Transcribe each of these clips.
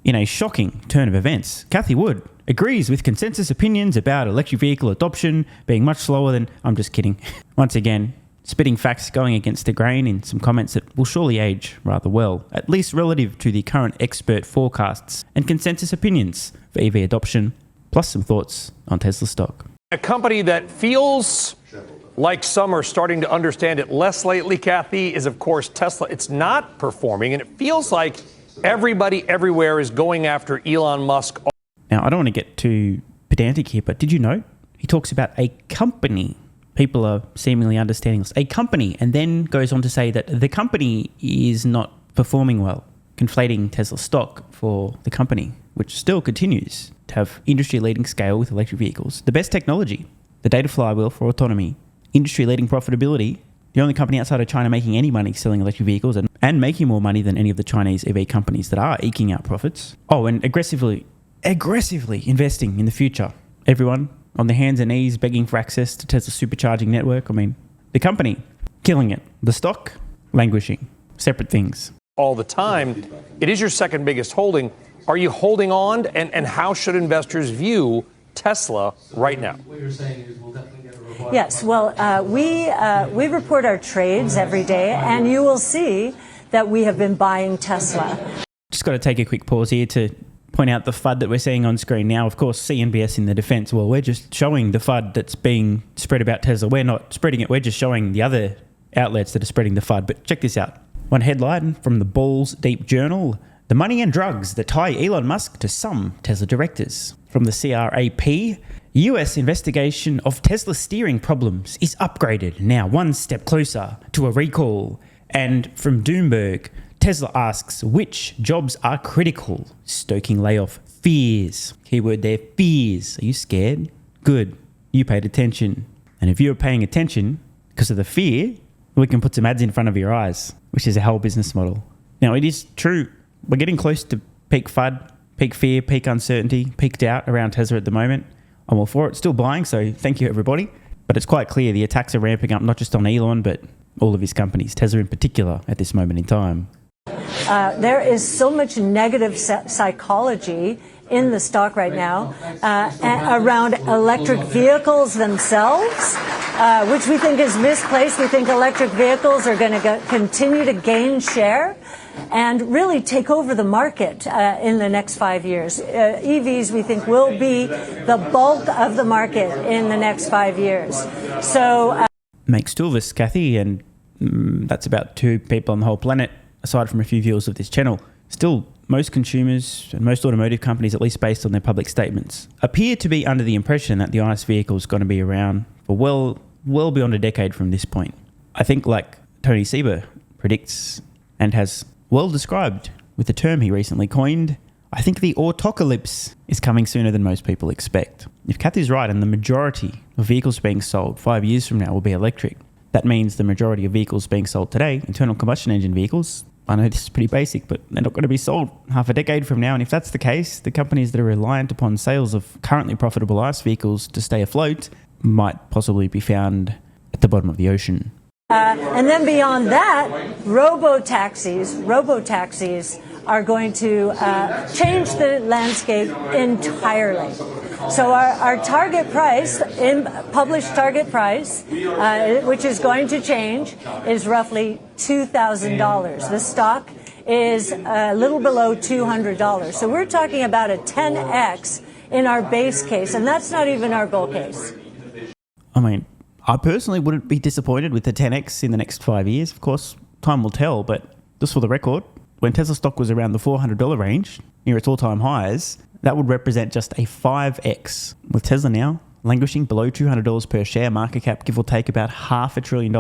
In a shocking turn of events, Cathie Wood agrees with consensus opinions about electric vehicle adoption being much slower than... I'm just kidding. Once again, spitting facts going against the grain in some comments that will surely age rather well, at least relative to the current expert forecasts and consensus opinions for EV adoption, plus some thoughts on Tesla stock. A company that feels like some are starting to understand it less lately, Cathie, is, of course, Tesla. It's not performing, and it feels like everybody everywhere is going after Elon Musk. Now, I don't want to get too pedantic here, but did you know he talks about a company? People are seemingly understanding this. A company, and then goes on to say that the company is not performing well, conflating Tesla stock for the company, which still continues to have industry-leading scale with electric vehicles, the best technology, the data flywheel for autonomy, industry-leading profitability, the only company outside of China making any money selling electric vehicles and making more money than any of the Chinese EV companies that are eking out profits. Oh, and aggressively investing in the future. Everyone on their hands and knees begging for access to Tesla's supercharging network. I mean, the company killing it. The stock languishing. Separate things. All the time. It is your second biggest holding. Are you holding on? And how should investors view Tesla right now? What you're saying is we'll definitely get a report. Yes, well, we report our trades every day, and you will see that we have been buying Tesla. Just got to take a quick pause here to point out the FUD that we're seeing on screen now. Of course, CNBS in the defense. Well, we're just showing the FUD that's being spread about Tesla. We're not spreading it. We're just showing the other outlets that are spreading the FUD. But check this out. One headline from the Balls Deep Journal: the money and drugs that tie Elon Musk to some Tesla directors. From the CRAP, US investigation of Tesla steering problems is upgraded, now one step closer to a recall. And from Doomberg, Tesla asks which jobs are critical, stoking layoff fears. Keyword there, fears. Are you scared? Good. You paid attention. And if you're paying attention because of the fear, we can put some ads in front of your eyes, which is a whole business model. Now, it is true. We're getting close to peak FUD, peak fear, peak uncertainty, peak doubt around Tesla at the moment. I'm all for it. Still buying, so thank you, everybody. But it's quite clear the attacks are ramping up, not just on Elon, but all of his companies, Tesla in particular, at this moment in time. There is so much negative psychology in the stock right now around electric vehicles themselves, which we think is misplaced. We think electric vehicles are going to continue to gain share and really take over the market in the next 5 years. EVs, we think, will be the bulk of the market in the next 5 years. So makes two of us, Cathie, and that's about 2 people on the whole planet, aside from a few viewers of this channel. Still, most consumers and most automotive companies, at least based on their public statements, appear to be under the impression that the ICE vehicle is going to be around for well beyond a decade from this point. I think, like Tony Seba predicts and has well described with the term he recently coined, I think the autocalypse is coming sooner than most people expect. If Cathie's right and the majority of vehicles being sold 5 years from now will be electric, that means the majority of vehicles being sold today, internal combustion engine vehicles, I know this is pretty basic, but they're not going to be sold half a decade from now. And if that's the case, the companies that are reliant upon sales of currently profitable ICE vehicles to stay afloat might possibly be found at the bottom of the ocean. And then beyond that, robo-taxis are going to change the landscape entirely. So our target price, published target price, which is going to change, is roughly $2,000. The stock is a little below $200. So we're talking about a 10x in our base case, and that's not even our bull case. I mean, I personally wouldn't be disappointed with the 10x in the next 5 years. Of course, time will tell, but just for the record, when Tesla stock was around the $400 range, near its all-time highs, that would represent just a 5x. With Tesla now languishing below $200 per share, market cap give or take about $500 billion,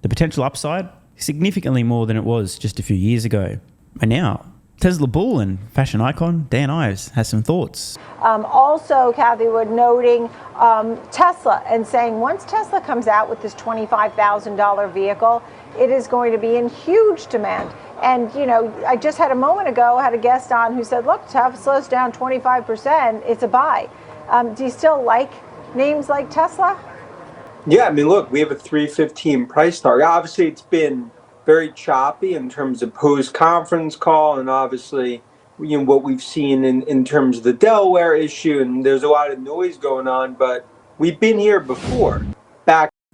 the potential upside significantly more than it was just a few years ago. And now, Tesla bull and fashion icon Dan Ives has some thoughts. Also, Cathie Wood noting Tesla and saying once Tesla comes out with this $25,000 vehicle, it is going to be in huge demand. And, you know, I just had a moment ago, had a guest on who said, look, Tesla's down 25%, it's a buy. Do you still like names like Tesla? Yeah, I mean, look, we have a 315 price target. Obviously, it's been very choppy in terms of post-conference call, and obviously, what we've seen in terms of the Delaware issue, and there's a lot of noise going on, but we've been here before.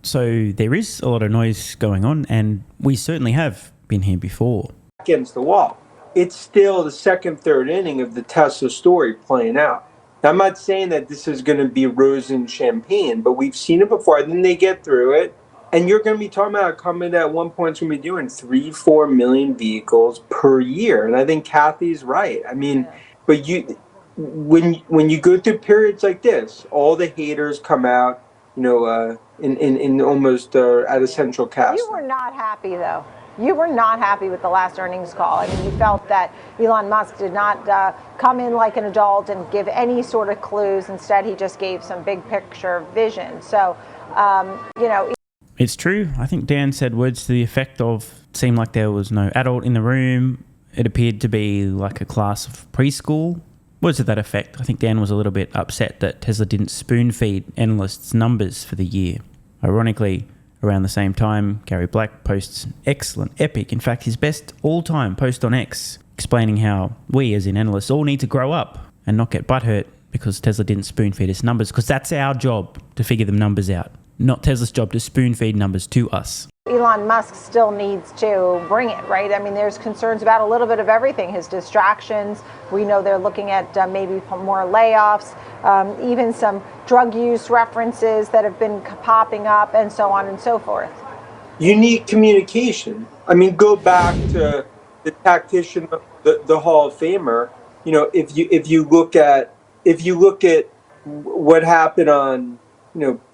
So there is a lot of noise going on, and we certainly have been here before. Against the wall. It's still the second, third inning of the Tesla story playing out. Now, I'm not saying that this is going to be rose and champagne, but we've seen it before. And then they get through it, and you're going to be talking about a company that at one point is going to be doing 3-4 million vehicles per year. And I think Cathie's right. I mean, but when you go through periods like this, all the haters come out, in almost at a central cast. You were not happy, though. You were not happy with the last earnings call. I mean, you felt that Elon Musk did not come in like an adult and give any sort of clues. Instead, he just gave some big picture vision. So, It's true. I think Dan said words to the effect of, seemed like there was no adult in the room. It appeared to be like a class of preschool. Words to that effect. I think Dan was a little bit upset that Tesla didn't spoon-feed analysts' numbers for the year. Ironically, around the same time, Gary Black posts an excellent, epic, in fact his best all-time post on X, explaining how we as in analysts all need to grow up and not get butthurt because Tesla didn't spoon-feed us numbers, because that's our job to figure the numbers out, not Tesla's job to spoon-feed numbers to us. Elon Musk still needs to bring it, right? I mean, there's concerns about a little bit of everything. His distractions. We know they're looking at maybe more layoffs, even some drug use references that have been popping up, and so on and so forth. Unique communication. I mean, go back to the tactician, the Hall of Famer. If you look at what happened on,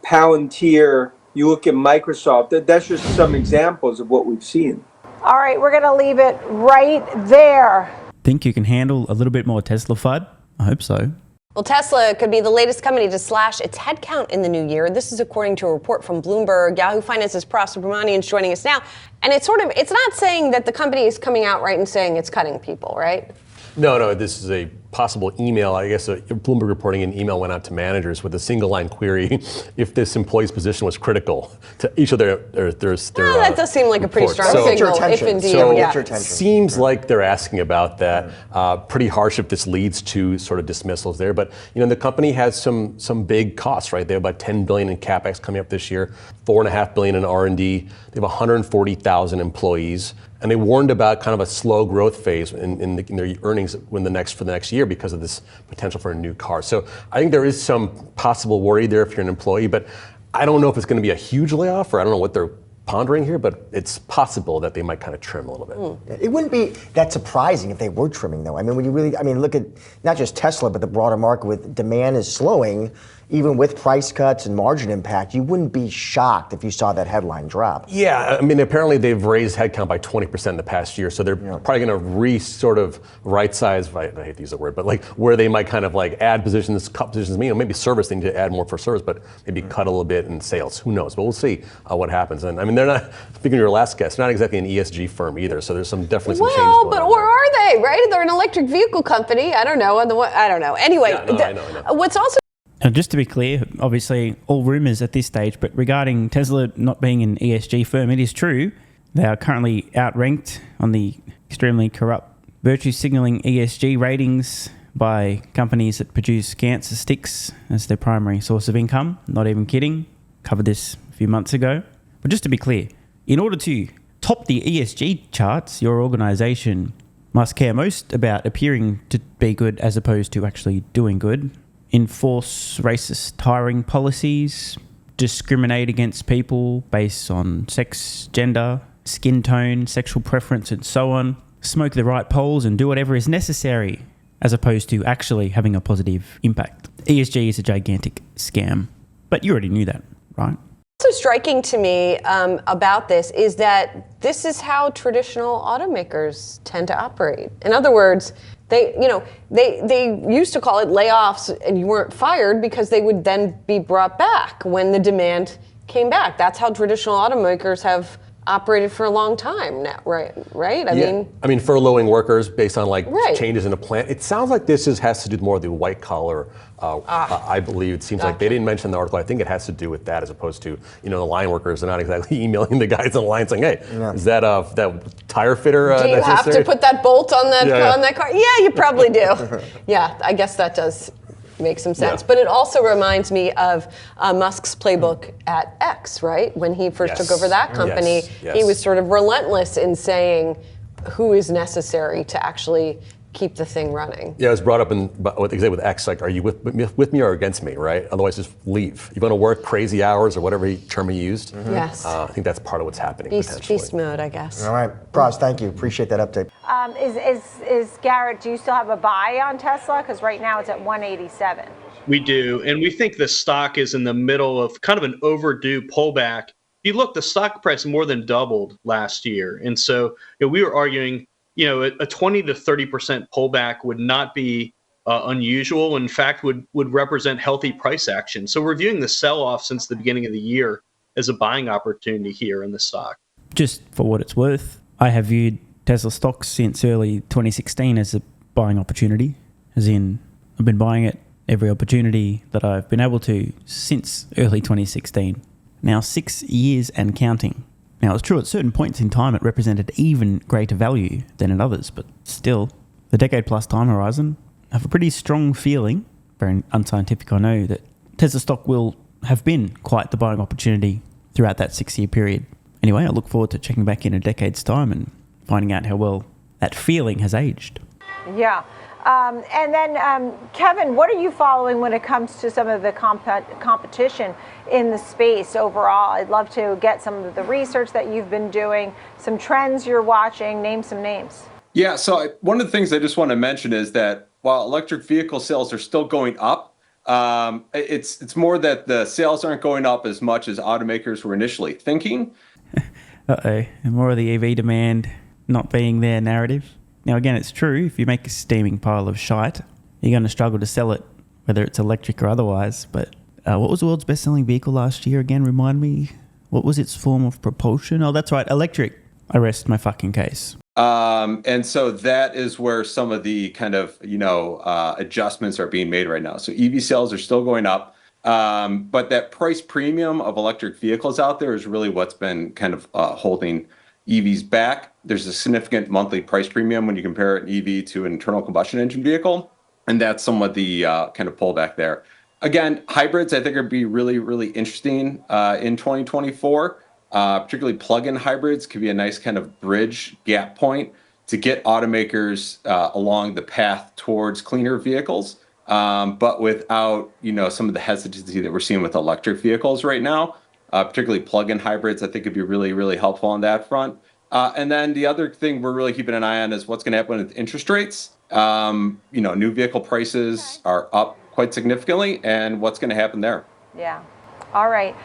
Palantir. You look at Microsoft, that's just some examples of what we've seen. All right, we're going to leave it right there. Think you can handle a little bit more Tesla FUD? I hope so. Well, Tesla could be the latest company to slash its headcount in the new year. This is according to a report from Bloomberg. Yahoo Finance's Pras Subramanian is joining us now. And it's not saying that the company is coming out right and saying it's cutting people, right? No, this is a possible email. I guess Bloomberg reporting an email went out to managers with a single line query if this employee's position was critical to each of their that does seem like a pretty strong signal, if indeed. It seems like they're asking about that. Pretty harsh if this leads to sort of dismissals there. But the company has some big costs, right? They have about $10 billion in capex coming up this year, $4.5 billion in R&D. They have 140,000 employees. And they warned about kind of a slow growth phase in their earnings for the next year because of this potential for a new car. So I think there is some possible worry there if you're an employee, but I don't know if it's going to be a huge layoff, or I don't know what they're pondering here, but it's possible that they might kind of trim a little bit. It wouldn't be that surprising if they were trimming, though. I mean, when you look at not just Tesla, but the broader market with demand is slowing, even with price cuts and margin impact, you wouldn't be shocked if you saw that headline drop. Yeah, I mean, apparently they've raised headcount by 20% in the past year, so they're probably going to sort of right-size, I hate to use the word, but like where they might kind of like add positions, cut positions, maybe service, they need to add more for service, but maybe cut a little bit in sales. Who knows? But we'll see what happens. And I mean, they're not, speaking of your last guest, they're not exactly an ESG firm either, so there's definitely some change going on. Well, but where are they, right? They're an electric vehicle company. I don't know. Anyway, I know. What's also Just to be clear, obviously all rumours at this stage, but regarding Tesla not being an ESG firm, it is true. They are currently outranked on the extremely corrupt virtue signalling ESG ratings by companies that produce cancer sticks as their primary source of income. Not even kidding. Covered this a few months ago. But just to be clear, in order to top the ESG charts, your organisation must care most about appearing to be good as opposed to actually doing good. Enforce racist hiring policies, discriminate against people based on sex, gender, skin tone, sexual preference, and so on. Smoke the right polls and do whatever is necessary as opposed to actually having a positive impact. ESG is a gigantic scam. But you already knew that, right? What's so striking to me about this is that this is how traditional automakers tend to operate. In other words, they used to call it layoffs and you weren't fired because they would then be brought back when the demand came back. That's how traditional automakers have operated for a long time now, right? I mean, furloughing workers based on Right. changes in the plant. It sounds like this has to do more with the white collar. I believe it seems like they didn't mention the article. I think it has to do with that as opposed to the line workers. They're not exactly emailing the guys on the line saying, "Hey, is that tire fitter?" Do you have to put that bolt on that on that car? Yeah, you probably do. Yeah, I guess that does make some sense. Yeah. But it also reminds me of Musk's playbook at X, right? When he first took over that company, he was sort of relentless in saying who is necessary to actually keep the thing running. Yeah, it was brought up with X, like, are you with me or against me, right? Otherwise, just leave. You're going to work crazy hours or whatever term he used. Yes. I think that's part of what's happening. Beast mode, I guess. All right, Pras, thank you. Appreciate that update. Is Garrett, do you still have a buy on Tesla? Because right now it's at 187. We do, and we think the stock is in the middle of kind of an overdue pullback. If you look, the stock price more than doubled last year. And so we were arguing, a 20 to 30% pullback would not be unusual. In fact, would represent healthy price action. So we're viewing the sell-off since the beginning of the year as a buying opportunity here in the stock. Just for what it's worth, I have viewed Tesla stocks since early 2016 as a buying opportunity, as in I've been buying it every opportunity that I've been able to since early 2016. Now 6 years and counting. Now, it's true at certain points in time it represented even greater value than at others, but still, the decade-plus time horizon, I have a pretty strong feeling, very unscientific I know, that Tesla stock will have been quite the buying opportunity throughout that 6-year period. Anyway, I look forward to checking back in a decade's time and finding out how well that feeling has aged. Yeah. And then, Kevin, what are you following when it comes to some of the competition in the space overall? I'd love to get some of the research that you've been doing, some trends you're watching, name some names. Yeah, so one of the things I just want to mention is that while electric vehicle sales are still going up, it's more that the sales aren't going up as much as automakers were initially thinking. And more of the EV demand not being their narrative. Now, again, it's true, if you make a steaming pile of shite, you're going to struggle to sell it, whether it's electric or otherwise. But what was the world's best-selling vehicle last year again? Remind me. What was its form of propulsion? Oh, that's right, electric. I rest my fucking case. And so that is where some of the kind of, adjustments are being made right now. So EV sales are still going up. But that price premium of electric vehicles out there is really what's been kind of holding EVs back. There's a significant monthly price premium when you compare an EV to an internal combustion engine vehicle. And that's somewhat the kind of pullback there. Again, hybrids, I think, are going to be really, really interesting in 2024. Particularly plug-in hybrids could be a nice kind of bridge gap point to get automakers along the path towards cleaner vehicles, but without some of the hesitancy that we're seeing with electric vehicles right now. Particularly plug-in hybrids, I think could be really, really helpful on that front. And then the other thing we're really keeping an eye on is what's going to happen with interest rates. New vehicle prices are up quite significantly, and what's going to happen there. Yeah. All right.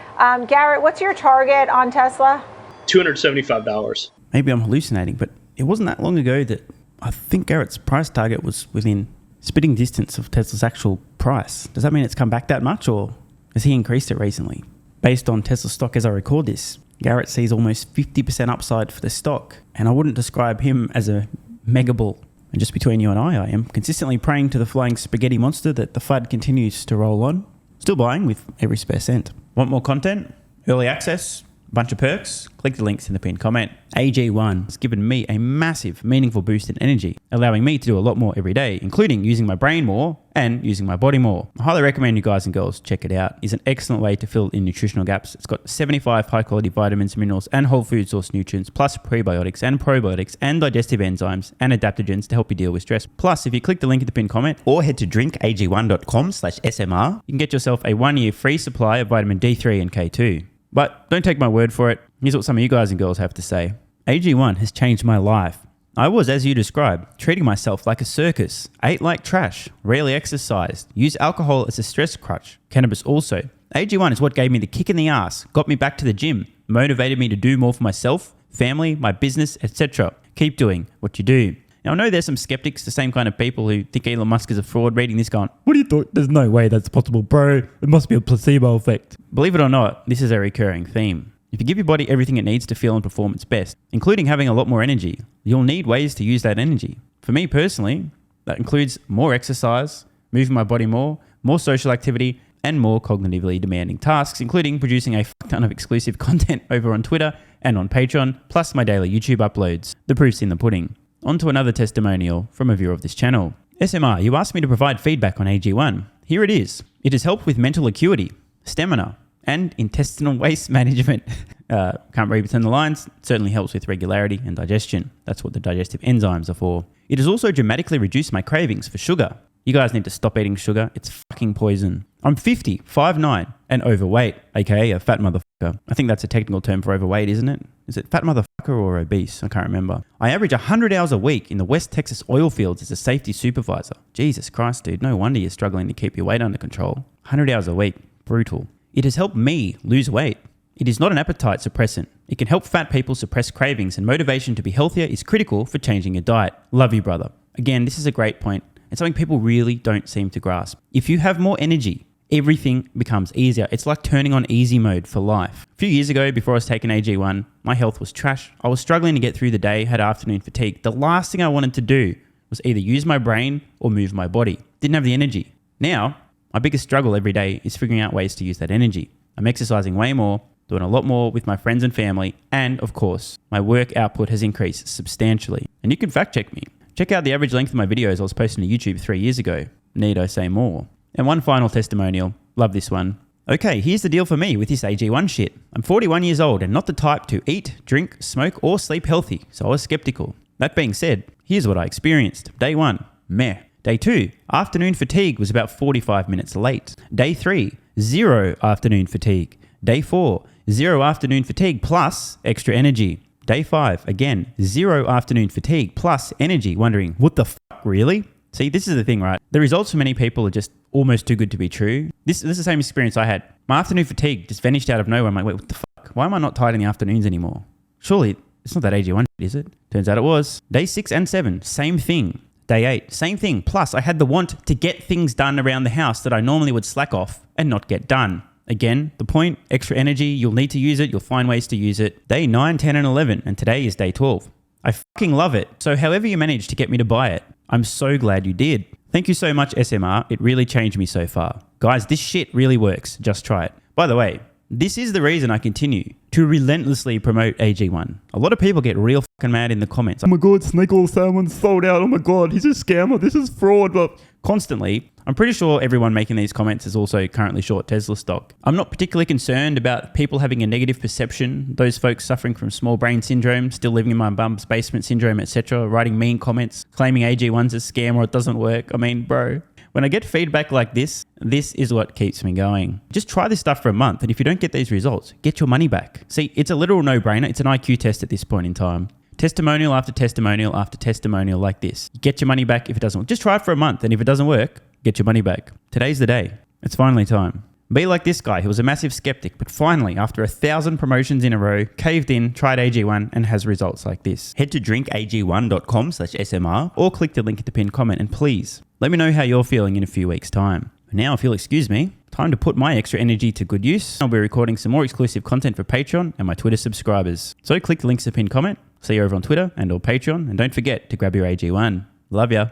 Garrett, what's your target on Tesla? $275. Maybe I'm hallucinating, but it wasn't that long ago that I think Garrett's price target was within spitting distance of Tesla's actual price. Does that mean it's come back that much, or has he increased it recently? Based on Tesla stock as I record this, Garrett sees almost 50% upside for the stock, and I wouldn't describe him as a mega bull. And just between you and I am consistently praying to the flying spaghetti monster that the FUD continues to roll on. Still buying with every spare cent. Want more content? Early access? Bunch of perks? Click the links in the pinned comment. AG1 has given me a massive, meaningful boost in energy, allowing me to do a lot more every day, including using my brain more and using my body more. I highly recommend you guys and girls check it out. It's an excellent way to fill in nutritional gaps. It's got 75 high-quality vitamins, minerals, and whole food source nutrients, plus prebiotics and probiotics and digestive enzymes and adaptogens to help you deal with stress. Plus, if you click the link in the pinned comment or head to drinkag1.com/SMR, you can get yourself a 1-year free supply of vitamin D3 and K2. But don't take my word for it. Here's what some of you guys and girls have to say. AG1 has changed my life. I was, as you described, treating myself like a circus, ate like trash, rarely exercised, used alcohol as a stress crutch, cannabis also. AG1 is what gave me the kick in the ass, got me back to the gym, motivated me to do more for myself, family, my business, etc. Keep doing what you do. Now, I know there's some skeptics, the same kind of people who think Elon Musk is a fraud, reading this going, what do you thought? There's no way that's possible, bro. It must be a placebo effect. Believe it or not, this is a recurring theme. If you give your body everything it needs to feel and perform its best, including having a lot more energy, you'll need ways to use that energy. For me personally, that includes more exercise, moving my body more social activity, and more cognitively demanding tasks, including producing a ton of exclusive content over on Twitter and on Patreon, plus my daily YouTube uploads. The proof's in the pudding. On to another testimonial from a viewer of this channel. SMR, you asked me to provide feedback on AG1. Here it is. It has helped with mental acuity, stamina, and intestinal waste management. Can't read between the lines. It certainly helps with regularity and digestion. That's what the digestive enzymes are for. It has also dramatically reduced my cravings for sugar. You guys need to stop eating sugar. It's fucking poison. I'm 50, 5'9", and overweight, aka a fat motherfucker. I think that's a technical term for overweight, isn't it? Is it fat motherfucker or obese? I can't remember. I average 100 hours a week in the West Texas oil fields as a safety supervisor. Jesus Christ, dude. No wonder you're struggling to keep your weight under control. 100 hours a week. Brutal. It has helped me lose weight. It is not an appetite suppressant. It can help fat people suppress cravings, and motivation to be healthier is critical for changing your diet. Love you, brother. Again, this is a great point. It's something people really don't seem to grasp. If you have more energy, everything becomes easier. It's like turning on easy mode for life. A few years ago, before I was taking AG1, my health was trash. I was struggling to get through the day, had afternoon fatigue. The last thing I wanted to do was either use my brain or move my body. Didn't have the energy. Now, my biggest struggle every day is figuring out ways to use that energy. I'm exercising way more, doing a lot more with my friends and family, and of course, my work output has increased substantially. And you can fact check me. Check out the average length of my videos I was posting to YouTube 3 years ago. Need I say more? And one final testimonial. Love this one. Okay, here's the deal for me with this AG1 shit. I'm 41 years old and not the type to eat, drink, smoke, or sleep healthy, so I was skeptical. That being said, here's what I experienced. Day 1, meh. Day 2, afternoon fatigue was about 45 minutes late. Day 3, 0 afternoon fatigue. Day 4, 0 afternoon fatigue plus extra energy. Day 5, again, 0 afternoon fatigue plus energy, wondering, what the fuck, really? See, this is the thing, right? The results for many people are just almost too good to be true. This is the same experience I had. My afternoon fatigue just vanished out of nowhere. I'm like, wait, what the fuck? Why am I not tired in the afternoons anymore? Surely, it's not that AG1 shit, is it? Turns out it was. Day 6 and 7, same thing. Day 8, same thing. Plus, I had the want to get things done around the house that I normally would slack off and not get done. Again, the point, extra energy, you'll need to use it, you'll find ways to use it. Day 9, 10, and 11, and today is day 12. I fucking love it. So however you managed to get me to buy it, I'm so glad you did. Thank you so much, SMR. It really changed me so far. Guys, this shit really works. Just try it. By the way, this is the reason I continue to relentlessly promote AG1. A lot of people get real fucking mad in the comments. Oh my God, snake oil salmon's sold out. Oh my God, he's a scammer. This is fraud. But constantly, I'm pretty sure everyone making these comments is also currently short Tesla stock. I'm not particularly concerned about people having a negative perception, those folks suffering from small brain syndrome, still living in my bum's basement syndrome, etc., writing mean comments, claiming AG1's a scam or it doesn't work. I mean, bro, when I get feedback like this is what keeps me going. Just try this stuff for a month, and if you don't get these results, get your money back. See, it's a literal no-brainer. It's an IQ test at this point in time. Testimonial after testimonial after testimonial like this. Get your money back if it doesn't work. Just try it for a month, and if it doesn't work, get your money back. Today's the day. It's finally time. Be like this guy who was a massive skeptic, but finally, after 1,000 promotions in a row, caved in, tried AG1, and has results like this. Head to drinkag1.com/SMR or click the link in the pinned comment, and please, let me know how you're feeling in a few weeks' time. Now, if you'll excuse me, time to put my extra energy to good use. I'll be recording some more exclusive content for Patreon and my Twitter subscribers. So click the links in the pinned comment. See you over on Twitter and or Patreon, and don't forget to grab your AG1. Love ya.